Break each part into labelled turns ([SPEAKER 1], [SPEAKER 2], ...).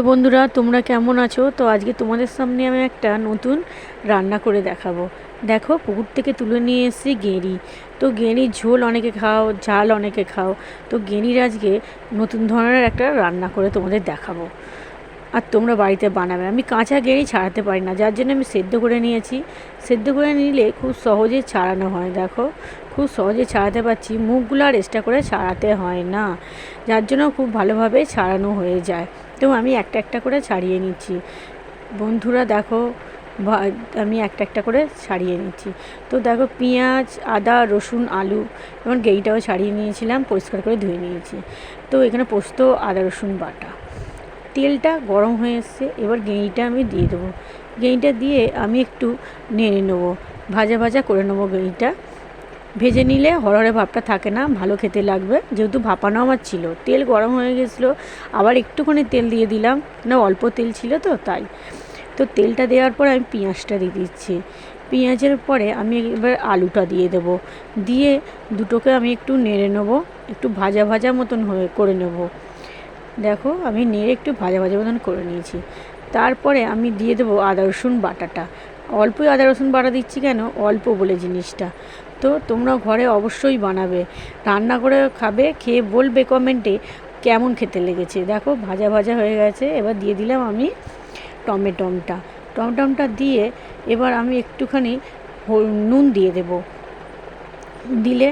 [SPEAKER 1] Hello বন্ধুরা, তোমরা কেমন আছো? তো আজকে তোমাদের সামনে আমি একটা নতুন রান্না করে দেখাবো। দেখো, পুকুর থেকে তুলে নিয়ে এসেছি গেঁড়ি। তো গেঁড়ির ঝোল অনেকে খাও, ঝাল অনেকে খাও। তো গেঁড়ির আজকে নতুন ধরনের একটা রান্না করে তোমাদের দেখাবো, আর তোমরা বাড়িতে বানাবে। আমি কাঁচা গেঁড়ি ছাড়াতে পারি না, যার জন্য আমি সেদ্ধ করে নিয়েছি। সেদ্ধ করে নিলে খুব সহজে ছাড়ানো হয়। দেখো, খুব সহজে ছাড়াতে পারছি, মুখগুলো আর এক্সট্রা করে ছাড়াতে হয় না, যার জন্য খুব ভালোভাবে ছাড়ানো হয়ে যায়। তো আমি একটা একটা করে ছাড়িয়ে নিচ্ছি বন্ধুরা। দেখো, আমি একটা একটা করে ছাড়িয়ে নিচ্ছি। তো দেখো, পেঁয়াজ, আদা, রসুন, আলু এবং গেঁড়িটাও ছাড়িয়ে নিয়েছিলাম, পরিষ্কার করে ধুয়ে নিয়েছি। তো এখানে পোস্ত, আদা রসুন বাটা। তেলটা গরম হয়ে এসছে, এবার গেঁড়িটা আমি দিয়ে দেবো। গেঁড়িটা দিয়ে আমি একটু নেড়ে নেবো, ভাজা ভাজা করে নেবো। গেঁড়িটা ভেজে নিলে হরহরে ভাবটা থাকে না, ভালো খেতে লাগবে। যেহেতু ভাপানো আমার ছিল, তেল গরম হয়ে গেছিলো, আবার একটুখানি তেল দিয়ে দিলাম, না অল্প তেল ছিল তো তাই। তো তেলটা দেওয়ার পরে আমি পেঁয়াজটা দিয়ে দিচ্ছি। পেঁয়াজের পরে আমি এবার আলুটা দিয়ে দেবো। দিয়ে দুটোকে আমি একটু নেড়ে নেবো, একটু ভাজা ভাজা মতন করে নেব। দেখো, আমি নেড়ে একটু ভাজা ভাজা মতন করে নিয়েছি। তারপরে আমি দিয়ে দেবো আদা রসুন বাটাটা। অল্পই আদা রসুন বাটা দিচ্ছি, কেন অল্প বলে জিনিসটা। তো তোমরা ঘরে অবশ্যই বানাবে, রান্না করে খাবে, খেয়ে বলবে কমেন্টে কেমন খেতে লেগেছে। দেখো, ভাজা ভাজা হয়ে গেছে। এবার দিয়ে দিলাম আমি টমেটোটা দিয়ে এবার আমি একটুখানি নুন দিয়ে দেব। দিলে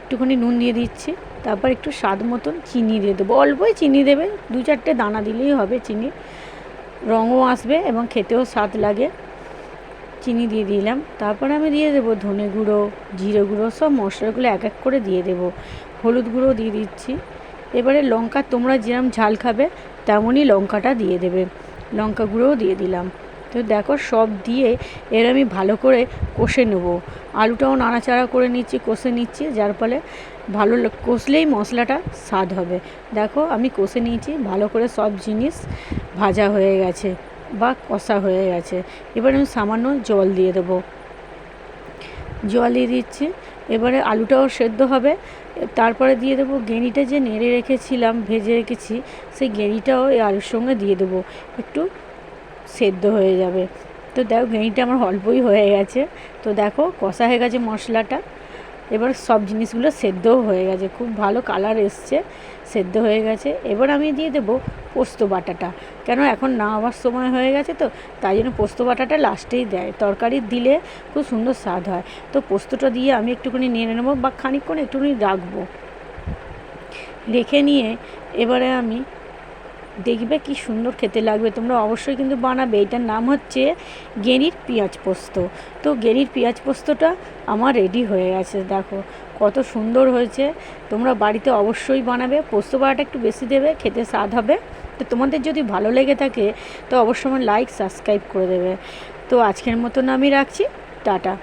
[SPEAKER 1] একটুখানি নুন দিয়ে দিচ্ছি, তারপর একটু স্বাদ মতন চিনি দিয়ে দেবো। অল্পই চিনি দেবে, 2-4টে দানা দিলেই হবে চিনি, রঙও আসবে এবং খেতেও স্বাদ লাগে। চিনি দিয়ে দিলাম। তারপর আমি দিয়ে দেবো ধনে গুঁড়ো, জিরে গুঁড়ো, সব মশলাগুলো এক এক করে দিয়ে দেবো। হলুদ গুঁড়ো দিয়ে দিচ্ছি। এবারে লঙ্কা, তোমরা যেরকম ঝাল খাবে তেমনই লঙ্কাটা দিয়ে দেবে। লঙ্কা গুঁড়োও দিয়ে দিলাম। তো দেখো, সব দিয়ে এর আমি ভালো করে কষে নেবো। আলুটাও নাড়াচাড়া করে নিচ্ছি, কষে নিচ্ছি, যার ফলে ভালো কষলেই মশলাটা স্বাদ হবে। দেখো, আমি কষে নিয়েছি ভালো করে, সব জিনিস ভাজা হয়ে গেছে বা কষা হয়ে গেছে। এবার আমি সামান্য জল দিয়ে দেবো। জল দিয়ে দিচ্ছি। এবারে আলুটাও সেদ্ধ হবে। তারপরে দিয়ে দেবো গেঁড়িটা যে নেড়ে রেখেছিলাম, ভেজে রেখেছি, সেই গেঁড়িটাও এই আলুর সঙ্গে দিয়ে দেবো, একটু সেদ্ধ হয়ে যাবে। তো দেখো, গেঁড়িটা আমার অল্পই হয়ে গেছে। তো দেখো, কষা হয়ে গেছে মশলাটা। এবার সব জিনিসগুলো সেদ্ধও হয়ে গেছে, খুব ভালো কালার এসছে, সেদ্ধ হয়ে গেছে। এবার আমি দিয়ে দেবো পোস্ত বাটাটা, কেন এখন না হওয়ার সময় হয়ে গেছে, তো তাই জন্য পোস্ত বাটাটা লাস্টেই দেয়, তরকারি দিলে খুব সুন্দর স্বাদ হয়। তো পোস্তটা দিয়ে আমি একটুখানি নেড়ে নেবো বা খানিকক্ষণ একটুখানি রাখবো। রেখে নিয়ে এবারে আমি দেখবে কি সুন্দর খেতে লাগবে। তোমরা অবশ্যই কিন্তু বানাবে। এটার নাম হচ্ছে গেঁড়ির পেঁয়াজ পোস্ত। তো গেঁড়ির পেঁয়াজ পোস্তটা আমার রেডি হয়ে গেছে। দেখো কত সুন্দর হয়েছে। তোমরা বাড়িতে অবশ্যই বানাবে। পোস্ত বাটাটা একটু বেশি দেবে, খেতে স্বাদ হবে। তো তোমাদের যদি ভালো লেগে থাকে তো অবশ্যই আমার লাইক সাবস্ক্রাইব করে দেবে। তো আজকের মতন আমি রাখছি, টাটা।